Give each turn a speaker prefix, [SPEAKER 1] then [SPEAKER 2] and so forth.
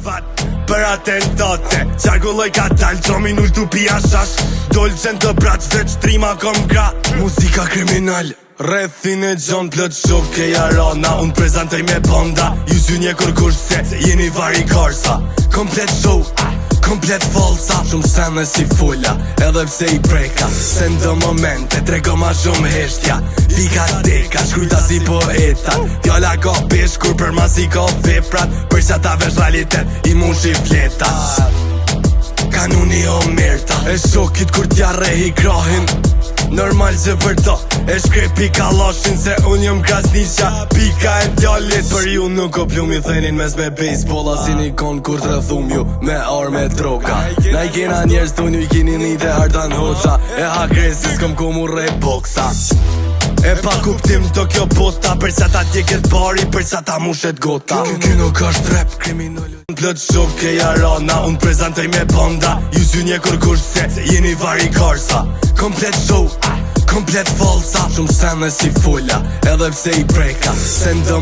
[SPEAKER 1] fat për atentate. Qargulloj ka dal qomin ull tu pia shash. Dolqen të braç veç trima kom gra. Muzika kriminal rrethin e gjon plët shok e jarana. Unë prezentoj me banda, ju zynje kur kush se jeni vari karsa. Komplet show, komplet falsa. Shumë sene si fulla, edhe pse i preka. Se ndo momente, trego ma shumë heshtja. Vika deka, shkruta si poeta. Fjalla ka pesh, kur për mas i ka veprat. Për që ta vesh realitet, i mushi fletas. Kanuni o merta, e shokit kur t'ja rehi krahin. Normal që për to, e shkrepi kalashin. Se unë jom krasnisha, pika e djallit. Për ju nuk o plumi thenin mes me baseballa. Si një kon kur të rëthum ju me arme droga. Na i kena njerës të një i kini një dhe ardan hoqa. E agresi s'kom ku mu rej boksa. E pa kuptim do kjo bota. Për sa ta tjeket bari, për sa ta mushet gota. Kjo ka shtrep kriminal. Plët shok e jarana, unë prezentoj me banda. Ju zynje kur kush se jeni vari karsa. Komplet show, komplet falsa. Shumë sene si fulla, edhe pse i preka. Se ndo